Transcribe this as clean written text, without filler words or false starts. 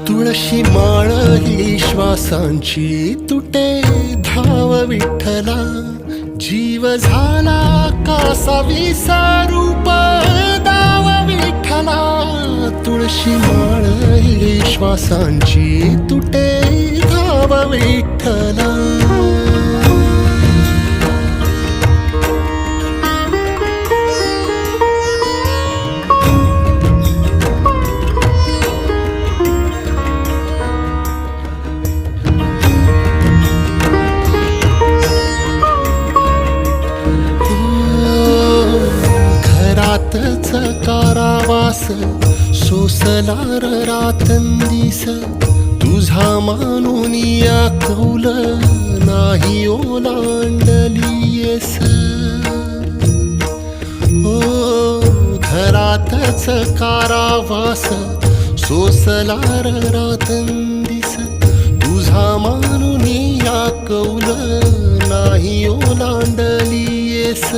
तुळशी माळ ही श्वासांची तुटे धाव विठ्ठला, जीव झाला कासा विसारूप दाव विठ्ठला. तुळशी माळ ही श्वासांची तुटे धाव विठ्ठला. घरातच कारावास सोसला रातंदिस, तुझा मानून या कौल नाही ओलांडलीयस. ओ घरातच कारावास सोसला रातंदिस, तुझा मानून या कौल नाही ओलांडलीयस.